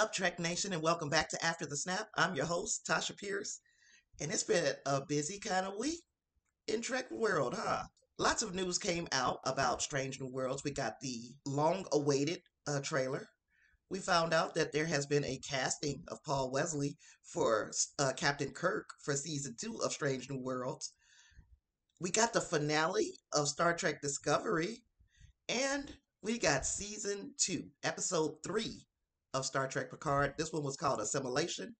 up, Trek Nation, and welcome back to After the Snap. I'm your host, Tasha Pierce, and it's been a busy kind of week in Trek World, huh? Lots of news came out about Strange New Worlds. We got the long-awaited trailer. We found out that there has been a casting of Paul Wesley for Captain Kirk for season 2 of Strange New Worlds. We got the finale of Star Trek Discovery, and we got season 2, episode 3 of Star Trek Picard. This one was called Assimilation.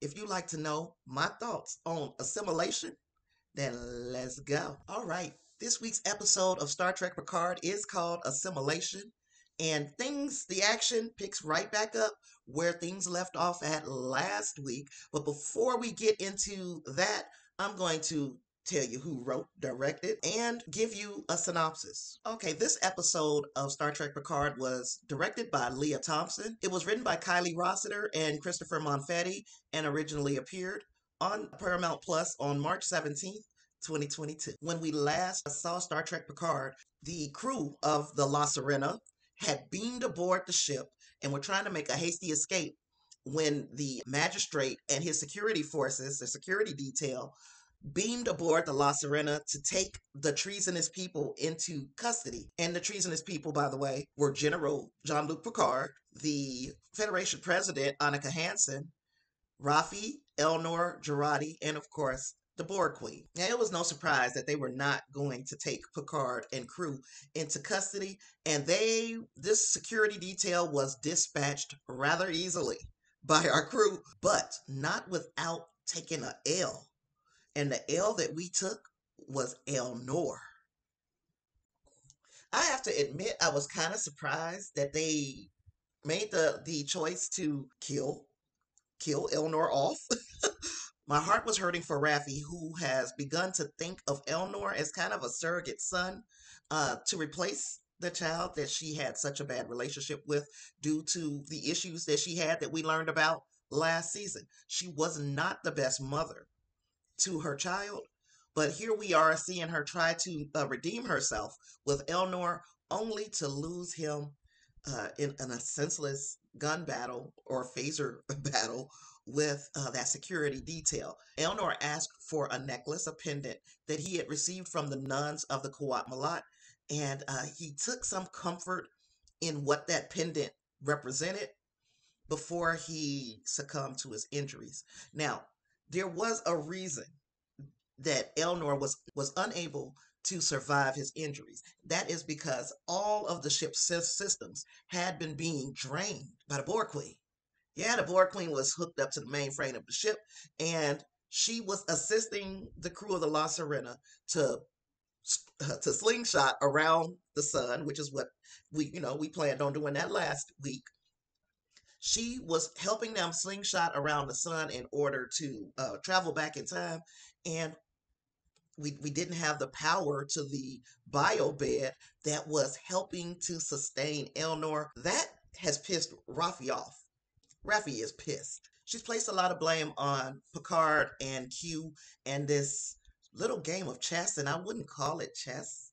If you'd like to know my thoughts on Assimilation, then let's go. All right, this week's episode of Star Trek Picard is called Assimilation, and the action picks right back up where things left off at last week. But before we get into that, I'm going to tell you who wrote, directed, and give you a synopsis. Okay, this episode of Star Trek Picard was directed by Leah Thompson. It was written by Kylie Rossiter and Christopher Monfetti and originally appeared on Paramount Plus on March 17th, 2022. When we last saw Star Trek Picard, the crew of the La Sirena had beamed aboard the ship and were trying to make a hasty escape when the magistrate and his security forces, the security detail, beamed aboard the La Sirena to take the treasonous people into custody. And the treasonous people, by the way, were General Jean-Luc Picard, the Federation President, Annika Hansen, Raffi, Elnor, Girardi, and of course, the Borg Queen. Now, it was no surprise that they were not going to take Picard and crew into custody, and this security detail was dispatched rather easily by our crew, but not without taking a L. And the L that we took was Elnor. I have to admit, I was kind of surprised that they made the choice to kill Elnor off. My heart was hurting for Raffi, who has begun to think of Elnor as kind of a surrogate son to replace the child that she had such a bad relationship with due to the issues that she had that we learned about last season. She was not the best mother to her child, but here we are seeing her try to redeem herself with Elnor, only to lose him in a senseless gun battle or phaser battle with that security detail. Elnor asked for a necklace, a pendant that he had received from the nuns of the Qowat Milat, and he took some comfort in what that pendant represented before he succumbed to his injuries. Now, there was a reason that Elnor was unable to survive his injuries. That is because all of the ship's systems had been being drained by the Borg Queen. Yeah, the Borg Queen was hooked up to the mainframe of the ship, and she was assisting the crew of the La Sirena to slingshot around the sun, which is what we planned on doing that last week. She was helping them slingshot around the sun in order to travel back in time, and we didn't have the power to the bio bed that was helping to sustain Elnor. That has pissed Raffi off. Raffi is pissed. She's placed a lot of blame on Picard and Q and this little game of chess, and I wouldn't call it chess.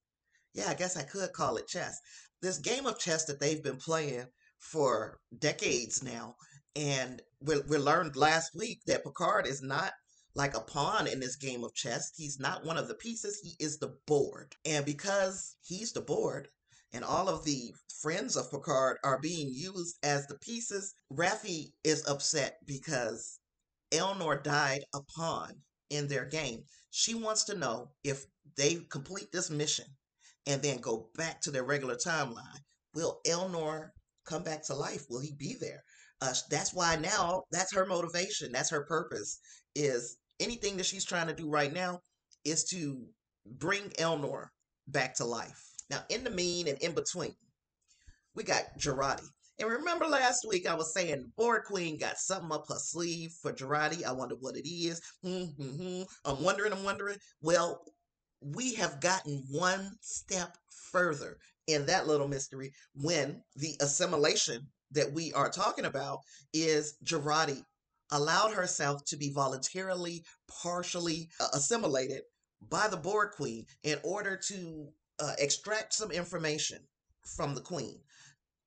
Yeah, I guess I could call it chess. This game of chess that they've been playing for decades now, and we learned last week that Picard is not like a pawn in this game of chess. He's not one of the pieces, he is the board. And because he's the board, and all of the friends of Picard are being used as the pieces, Raffi is upset because Elnor died a pawn in their game. She wants to know if they complete this mission and then go back to their regular timeline, will Elnor come back to life? Will he be there? That's why now, that's her motivation. That's her purpose, is anything that she's trying to do right now is to bring Elnor back to life. Now, in the mean and in between, we got Girardi. And remember last week I was saying the Borg Queen got something up her sleeve for Girardi. I wonder what it is. I'm wondering. Well, we have gotten one step further in that little mystery when the assimilation that we are talking about is Girardi allowed herself to be voluntarily, partially assimilated by the Borg Queen in order to extract some information from the Queen.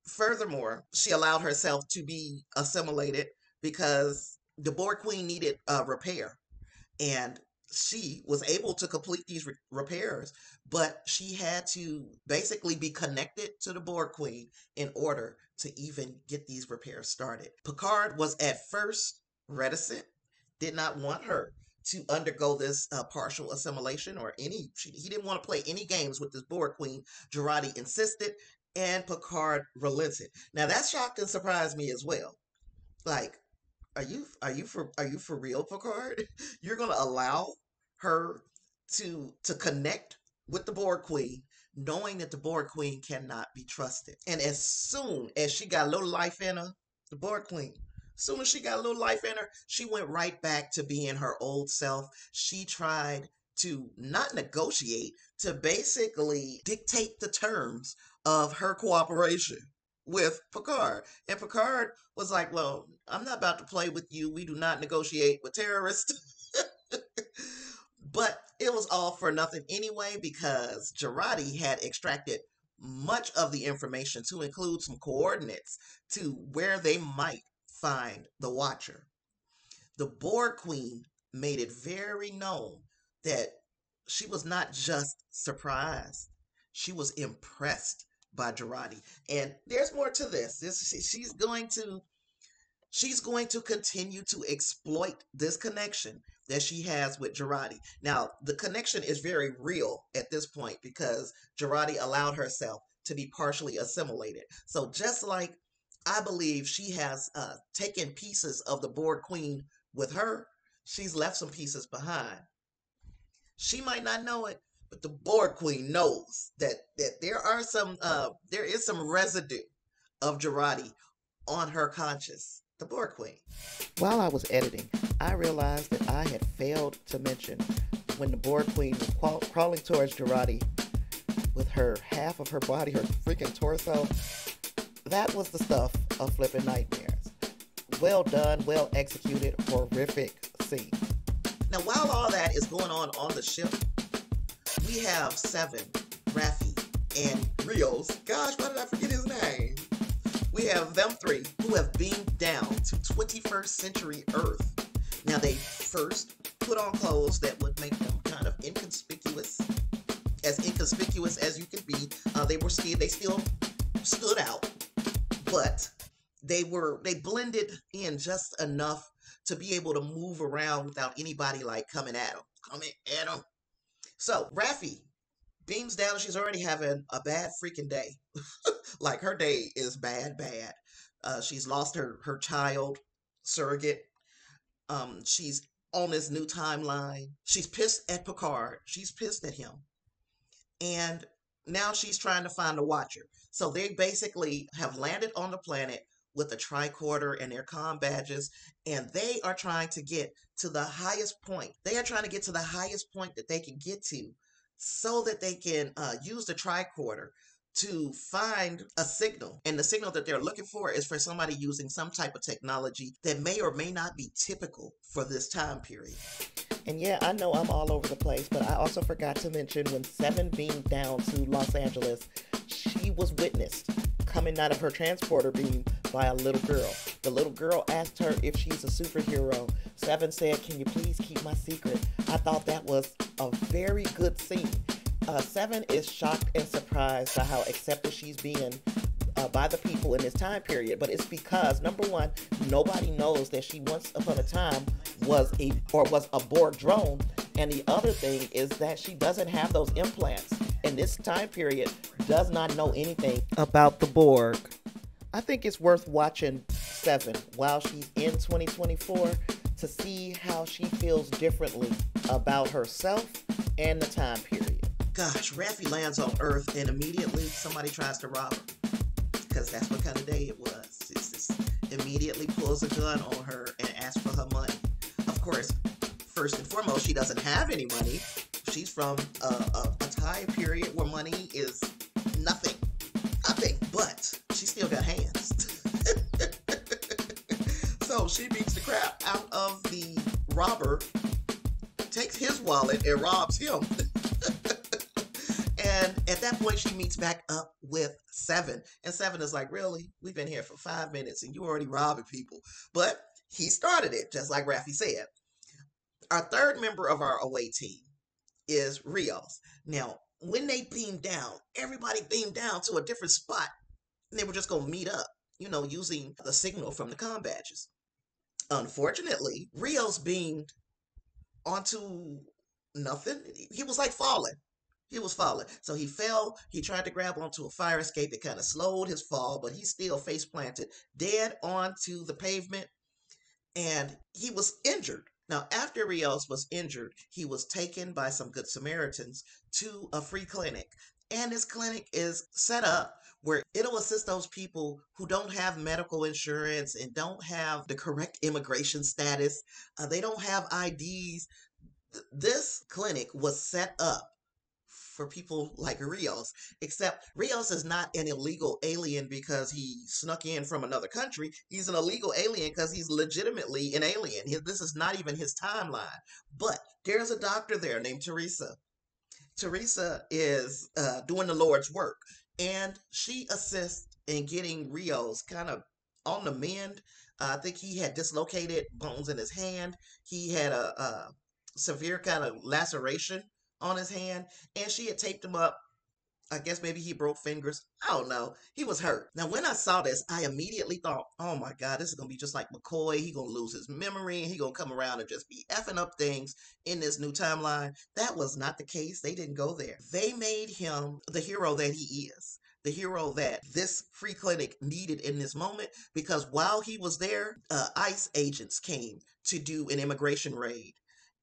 Furthermore, she allowed herself to be assimilated because the Borg Queen needed repair, and she was able to complete these repairs, but she had to basically be connected to the Borg Queen in order to even get these repairs started. Picard was at first reticent, did not want her to undergo this partial assimilation or he didn't want to play any games with this Borg Queen. Jurati insisted, and Picard relented. Now that shocked and surprised me as well. Like, are you for real, Picard? You're gonna allow her to connect with the Borg Queen, knowing that the Borg Queen cannot be trusted. And as soon as she got a little life in her, the Borg Queen, as soon as she got a little life in her, she went right back to being her old self. She tried to not negotiate, to basically dictate the terms of her cooperation with Picard. And Picard was like, well, I'm not about to play with you. We do not negotiate with terrorists. But it was all for nothing anyway, because Jurati had extracted much of the information to include some coordinates to where they might find the Watcher. The Borg Queen made it very known that she was not just surprised, she was impressed by Jurati. And there's more to this. She's going to continue to exploit this connection that she has with Jurati. Now, the connection is very real at this point because Jurati allowed herself to be partially assimilated. So just like I believe she has taken pieces of the Borg Queen with her, she's left some pieces behind. She might not know it, but the Borg Queen knows that there is some residue of Jurati on her conscious. The Borg Queen. While I was editing, I realized that I had failed to mention when the Borg Queen was crawling towards Jurati with her half of her body, her freaking torso. That was the stuff of flipping nightmares. Well done, well executed, horrific scene. Now, while all that is going on the ship, we have Seven, Raffi, and Rios. Gosh, why did I forget his name? We have them three who have beamed down to 21st century Earth. Now, they first put on clothes that would make them kind of inconspicuous as you can be. They still stood out, but they blended in just enough to be able to move around without anybody like coming at them. So Raffi beams down. She's already having a bad freaking day. Like, her day is bad. She's lost her child surrogate. She's on this new timeline. She's pissed at Picard. She's pissed at him. And now she's trying to find a Watcher. So they basically have landed on the planet with a tricorder and their comm badges, and they are trying to get to the highest point. They are trying to get to the highest point that they can get to so that they can use the tricorder to find a signal. And the signal that they're looking for is for somebody using some type of technology that may or may not be typical for this time period. And yeah, I know I'm all over the place, but I also forgot to mention when Seven beamed down to Los Angeles, she was witnessed coming out of her transporter beam by a little girl. The little girl asked her if she's a superhero. Seven said, "Can you please keep my secret?" I thought that was a very good scene. Seven is shocked and surprised by how accepted she's being by the people in this time period, but it's because, number one, nobody knows that she once upon a time was a Borg drone, and the other thing is that she doesn't have those implants, and this time period does not know anything about the Borg. I think it's worth watching Seven while she's in 2024 to see how she feels differently about herself and the time period. Gosh, Raffi lands on Earth and immediately somebody tries to rob her. Because that's what kind of day it was. Just immediately pulls a gun on her and asks for her money. Of course, first and foremost, she doesn't have any money. She's from a time period where money is nothing. But she still got hands. So she beats the crap out of the robber, takes his wallet and robs him. And at that point, she meets back up with Seven. And Seven is like, really? We've been here for 5 minutes and you already robbing people. But he started it, just like Raffi said. Our third member of our away team is Rios. Now, when they beamed down, everybody beamed down to a different spot. And they were just going to meet up, using the signal from the comm badges. Unfortunately, Rios beamed onto nothing. He was like falling. He was falling. So he fell. He tried to grab onto a fire escape. It kind of slowed his fall, but he still face planted dead onto the pavement and he was injured. Now, after Rios was injured, he was taken by some good Samaritans to a free clinic. And this clinic is set up where it'll assist those people who don't have medical insurance and don't have the correct immigration status. They don't have IDs. This clinic was set up for people like Rios, except Rios is not an illegal alien because he snuck in from another country. He's an illegal alien because he's legitimately an alien. This is not even his timeline. But there's a doctor there named Teresa. Teresa is doing the Lord's work, and she assists in getting Rios kind of on the mend. I think he had dislocated bones in his hand. He had a severe kind of laceration on his hand, and she had taped him up. I guess maybe he broke fingers. I don't know. He was hurt. Now, when I saw this, I immediately thought, oh my God, this is going to be just like McCoy. He going to lose his memory. He going to come around and just be effing up things in this new timeline. That was not the case. They didn't go there. They made him the hero that he is. The hero that this free clinic needed in this moment, because while he was there, ICE agents came to do an immigration raid.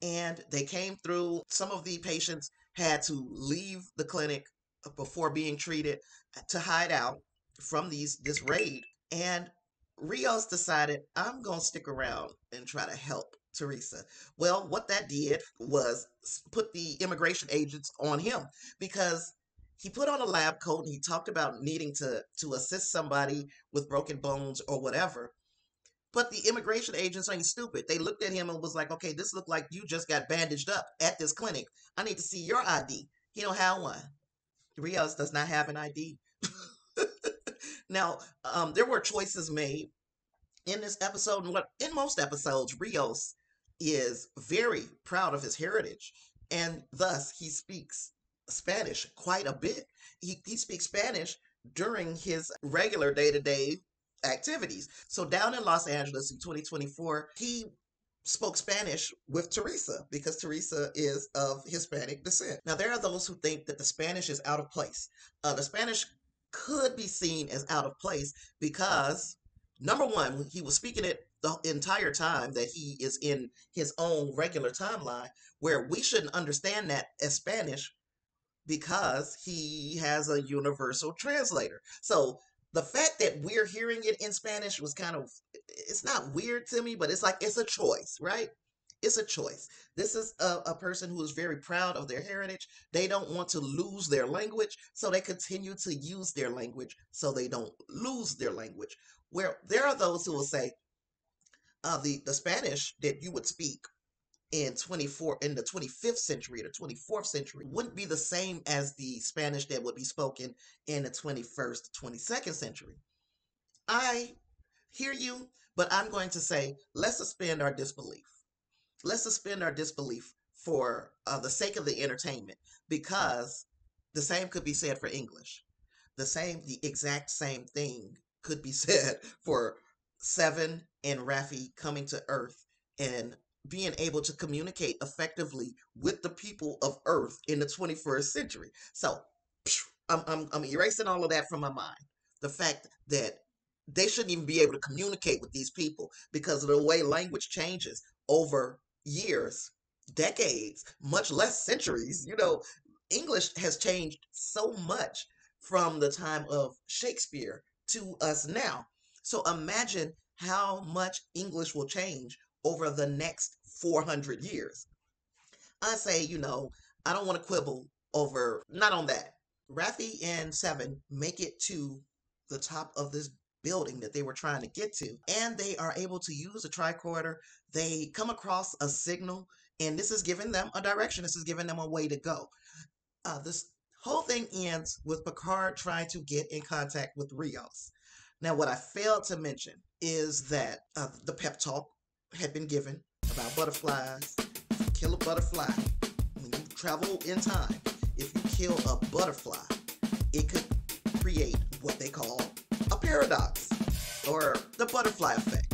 And they came through. Some of the patients had to leave the clinic before being treated to hide out from this raid. And Rios decided, I'm going to stick around and try to help Teresa. Well, what that did was put the immigration agents on him, because he put on a lab coat and he talked about needing to assist somebody with broken bones or whatever. But the immigration agents ain't stupid. They looked at him and was like, okay, this looked like you just got bandaged up at this clinic. I need to see your ID. He don't have one. Rios does not have an ID. Now, there were choices made in this episode. And in most episodes, Rios is very proud of his heritage. And thus, he speaks Spanish quite a bit. He speaks Spanish during his regular day-to-day activities. So down in Los Angeles in 2024, he spoke Spanish with Teresa because Teresa is of Hispanic descent. Now, there are those who think that the Spanish is out of place. The Spanish could be seen as out of place because, number one, he was speaking it the entire time that he is in his own regular timeline, where we shouldn't understand that as Spanish because he has a universal translator. So the fact that we're hearing it in Spanish was kind of, it's not weird to me, but it's like, it's a choice, right? It's a choice. This is a person who is very proud of their heritage. They don't want to lose their language, so they continue to use their language so they don't lose their language. Where there are those who will say, the Spanish that you would speak in the 25th century or the 24th century wouldn't be the same as the Spanish that would be spoken in the 21st, 22nd century. I hear you, but I'm going to say, let's suspend our disbelief. Let's suspend our disbelief for the sake of the entertainment, because the same could be said for English. The exact same thing could be said for Seven and Raffi coming to Earth and being able to communicate effectively with the people of Earth in the 21st century. So I'm erasing all of that from my mind. The fact that they shouldn't even be able to communicate with these people because of the way language changes over years, decades, much less centuries. English has changed so much from the time of Shakespeare to us now. So imagine how much English will change over the next 400 years. I say, I don't want to quibble over, not on that. Raffi and Seven make it to the top of this building that they were trying to get to, and they are able to use a tricorder. They come across a signal, and this is giving them a direction. This is giving them a way to go. This Whole thing ends with Picard trying to get in contact with Rios. Now, what I failed to mention is that the pep talk had been given about butterflies. If you kill a butterfly, when you travel in time, if you kill a butterfly, it could create what they call a paradox, or the butterfly effect,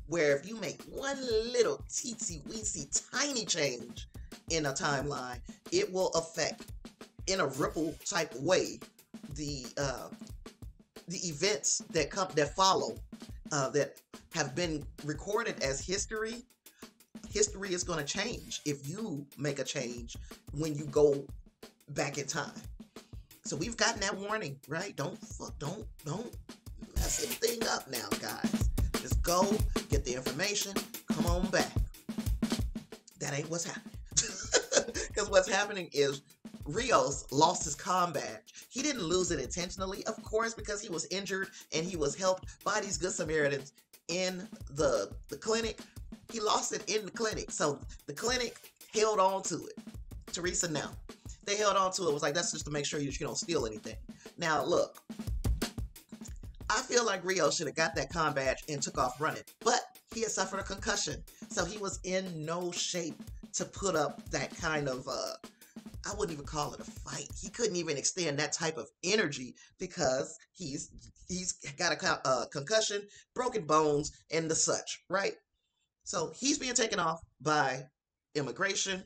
where if you make one little teensy weensy tiny change in a timeline, it will affect in a ripple type way the events that follow, that have been recorded as history. History is going to change if you make a change when you go back in time. So we've gotten that warning, right? Don't mess anything up now, guys. Just go get the information, come on back. That ain't what's happening. Because what's happening is Rios lost his comm badge. He didn't lose it intentionally, of course, because he was injured and he was helped by these good Samaritans in the clinic. He lost it in the clinic. So the clinic held on to it. Teresa, now. They held on to it. It was like, that's just to make sure you don't steal anything. Now, look. I feel like Rios should have got that comm badge and took off running. But he had suffered a concussion. So he was in no shape to put up that kind of, I wouldn't even call it a fight. He couldn't even extend that type of energy because he's got a concussion, broken bones, and the such, right? So he's being taken off by immigration.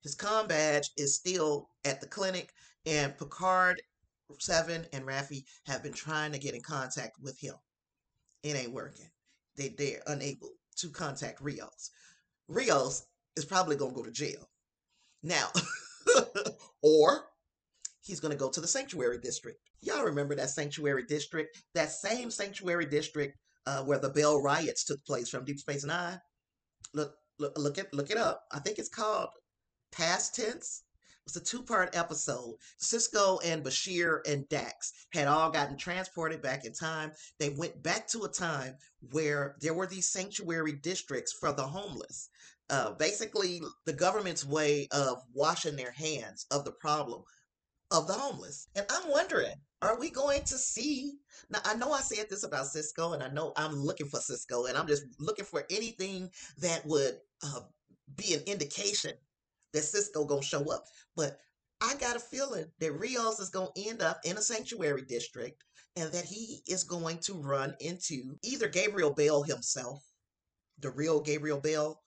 His comm badge is still at the clinic, and Picard, Seven, and Raffi have been trying to get in contact with him. It ain't working. They're unable to contact Rios. Rios is probably going to go to jail. Now, or he's going to go to the Sanctuary District. Y'all remember that Sanctuary District? That same Sanctuary District where the Bell riots took place from Deep Space Nine? Look it up. I think it's called Past Tense. It's a 2-part episode. Sisko and Bashir and Dax had all gotten transported back in time. They went back to a time where there were these sanctuary districts for the homeless. Basically, the government's way of washing their hands of the problem of the homeless. And I'm wondering, are we going to see? Now, I know I said this about Sisko, and I know I'm looking for Sisko, and I'm just looking for anything that would be an indication that Sisko gonna show up. But I got a feeling that Rios is gonna end up in a sanctuary district, and that he is going to run into either Gabriel Bell himself, the real Gabriel Bell,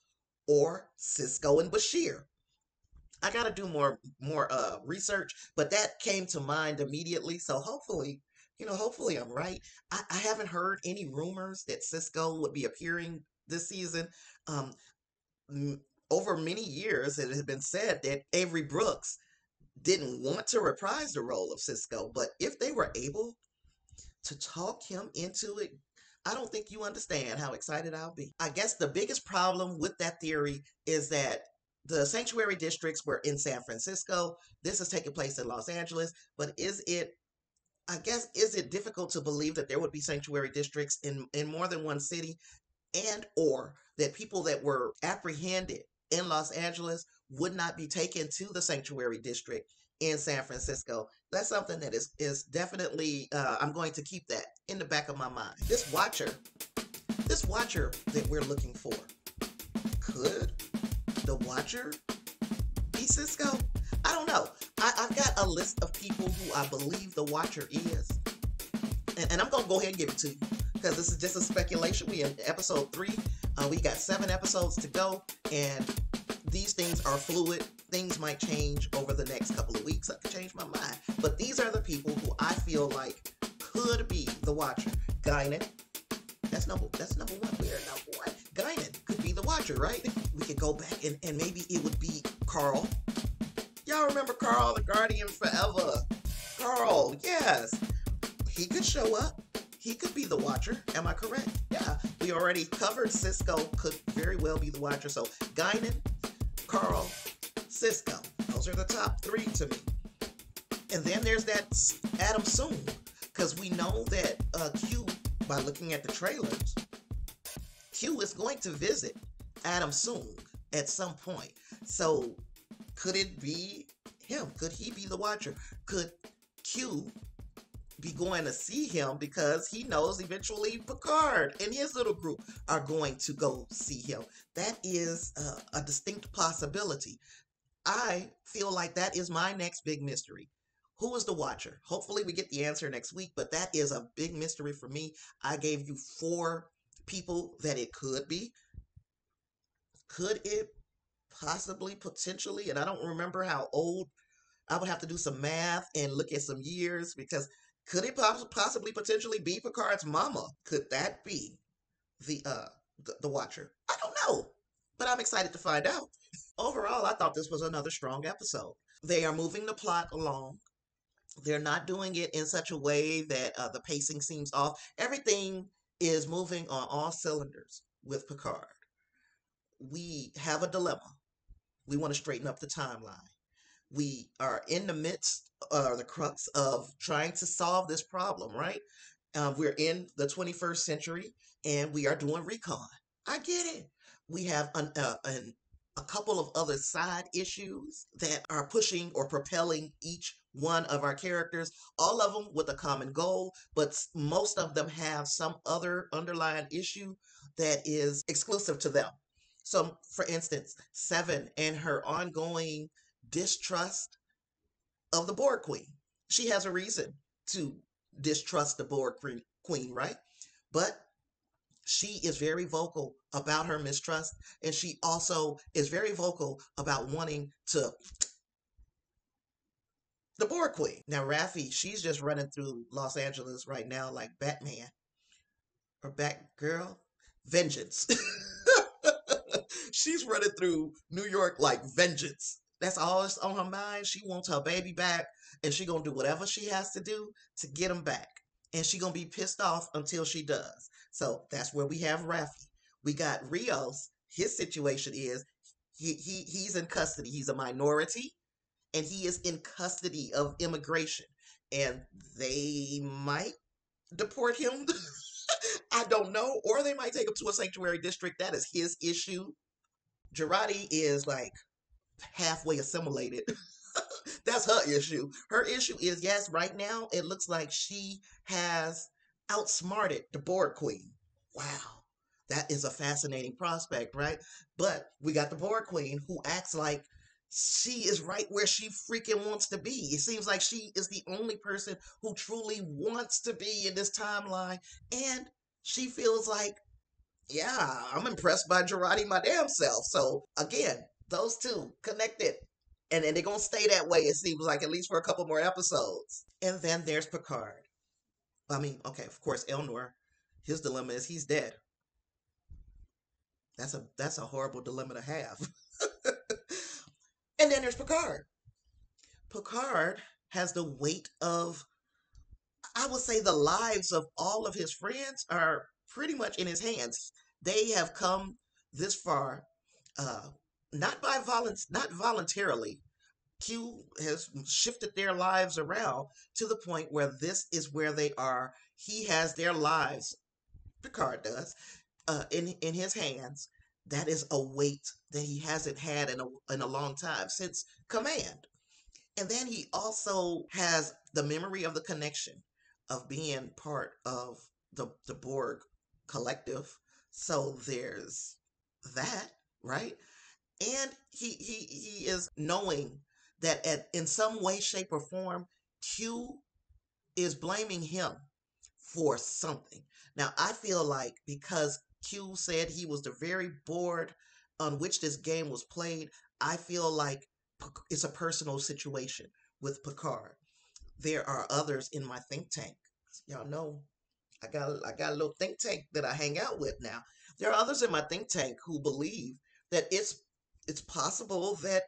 or Sisko and Bashir. I gotta do more research, but that came to mind immediately. So hopefully, hopefully I'm right. I haven't heard any rumors that Sisko would be appearing this season. Over many years, it had been said that Avery Brooks didn't want to reprise the role of Sisko, but if they were able to talk him into it, I don't think you understand how excited I'll be. I guess the biggest problem with that theory is that the sanctuary districts were in San Francisco. This is taking place in Los Angeles, but is it difficult to believe that there would be sanctuary districts in more than one city, and or that people that were apprehended in Los Angeles would not be taken to the sanctuary district in San Francisco? That's something that is definitely, I'm going to keep that in the back of my mind. This watcher that we're looking for, could the watcher be Sisko? I don't know. I've got a list of people who I believe the watcher is, and I'm going to go ahead and give it to you, because this is just a speculation. We in episode 3. We got 7 episodes to go, and these things are fluid. Things might change over the next couple of weeks. I could change my mind. But these are the people who I feel like could be the watcher. Guinan. That's number 1. We're number 1. Guinan could be the watcher, right? We could go back and maybe it would be Carl. Y'all remember Carl, the Guardian Forever? Carl, yes. He could show up. He could be the watcher. Am I correct? Yeah. We already covered Sisko could very well be the watcher. So Guinan, Carl, Sisko. Those are the top 3 to me. And then there's that Adam Soong. Because we know that Q, by looking at the trailers, Q is going to visit Adam Soong at some point. So could it be him? Could he be the Watcher? Could Q be going to see him because he knows eventually Picard and his little group are going to go see him? That is a distinct possibility. I feel like that is my next big mystery. Who is the Watcher? Hopefully, we get the answer next week, but that is a big mystery for me. I gave you 4 people that it could be. Could it possibly, potentially, and I don't remember how old, I would have to do some math and look at some years because could it possibly, potentially be Picard's mama? Could that be the the Watcher? I don't know, but I'm excited to find out. Overall, I thought this was another strong episode. They are moving the plot along. They're not doing it in such a way that the pacing seems off. Everything is moving on all cylinders with Picard. We have a dilemma. We want to straighten up the timeline. We are in the midst, the crux of trying to solve this problem, right? We're in the 21st century and we are doing recon. I get it. We have a couple of other side issues that are pushing or propelling each one of our characters, all of them with a common goal, but most of them have some other underlying issue that is exclusive to them. So, for instance, Seven and her ongoing distrust of the Borg Queen. She has a reason to distrust the Queen, right? But she is very vocal about her mistrust, and she also is very vocal about wanting to the Borg Queen. Now, Raffi, she's just running through Los Angeles right now like Batman or Batgirl. Vengeance. She's running through New York like vengeance. That's all that's on her mind. She wants her baby back, and she gonna do whatever she has to do to get him back. And she gonna be pissed off until she does. So that's where we have Raffi. We got Rios. His situation is he's in custody. He's a minority, and he is in custody of immigration, and they might deport him. I don't know, or they might take him to a sanctuary district. That is his issue. Girardi is like halfway assimilated. That's her issue. Her issue is, yes, right now it looks like she has outsmarted the Borg Queen. Wow. That is a fascinating prospect, right? But we got the Borg Queen who acts like she is right where she freaking wants to be. It seems like she is the only person who truly wants to be in this timeline. And she feels like, yeah, I'm impressed by Girardi my damn self. So again, those two connected. And they're gonna stay that way, it seems like, at least for a couple more episodes. And then there's Picard. I mean, okay, of course, Elnor, his dilemma is he's dead. That's a horrible dilemma to have. And then there's Picard. Picard has the weight of, I would say, the lives of all of his friends are pretty much in his hands. They have come this far, uh, not voluntarily. Q has shifted their lives around to the point where this is where they are. He has their lives, Picard does, in his hands. That is a weight that he hasn't had in a long time since Command. And then he also has the memory of the connection of being part of the Borg collective. So there's that, right? And he is knowing that in some way, shape, or form, Q is blaming him for something. Now, I feel like because Q said he was the very board on which this game was played, I feel like it's a personal situation with Picard. There are others in my think tank. Y'all know I got a little think tank that I hang out with now. There are others in my think tank who believe that it's possible that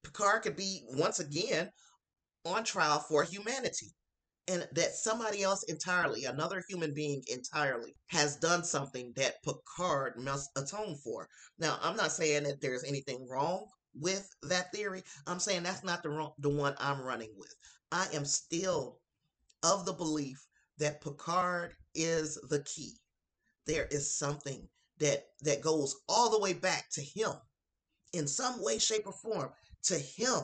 Picard could be once again on trial for humanity, and that somebody else entirely, another human being entirely, has done something that Picard must atone for. Now, I'm not saying that there's anything wrong with that theory. I'm saying that's not the one I'm running with. I am still of the belief that Picard is the key. There is something that goes all the way back to him in some way, shape, or form to him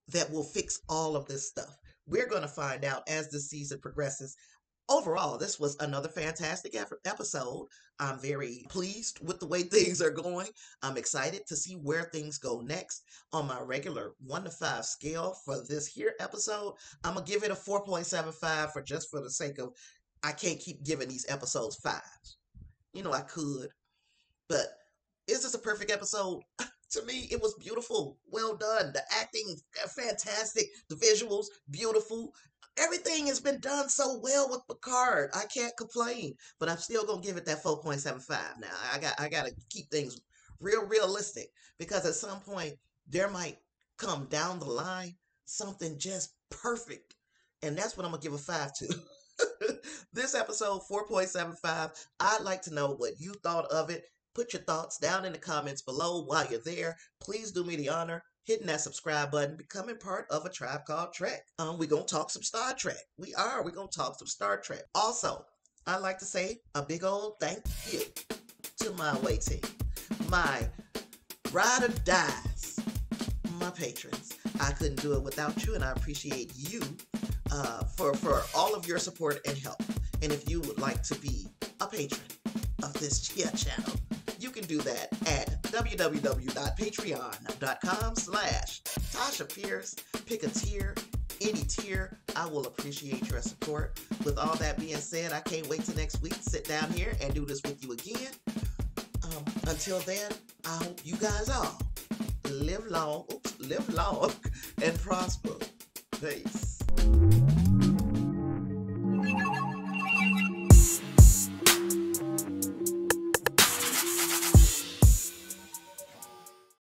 that will fix all of this stuff? We're going to find out as the season progresses. Overall, this was another fantastic episode. I'm very pleased with the way things are going. I'm excited to see where things go next. On my regular 1 to 5 scale for this here episode, I'm going to give it a 4.75 for the sake of I can't keep giving these episodes 5s. I could, but is this a perfect episode? To me, it was beautiful. Well done. The acting, fantastic. The visuals, beautiful. Everything has been done so well with Picard. I can't complain, but I'm still gonna give it that 4.75. Now I got to keep things realistic, because at some point there might come down the line something just perfect, and that's what I'm gonna give a 5 to. This episode 4.75. I'd like to know what you thought of it. Put your thoughts down in the comments below. While you're there, please do me the honor hitting that subscribe button, becoming part of a tribe called Trek. We're going to talk some Star Trek. We're going to talk some Star Trek. Also, I'd like to say a big old thank you to my away team, my ride or dies, my patrons. I couldn't do it without you, and I appreciate you for all of your support and help. And if you would like to be a patron of this channel, you can do that at www.patreon.com/Tasha Pierce. Pick a tier, any tier. I will appreciate your support. With all that being said, I can't wait till next week to sit down here and do this with you again. Until then, I hope you guys all live long and prosper. Peace.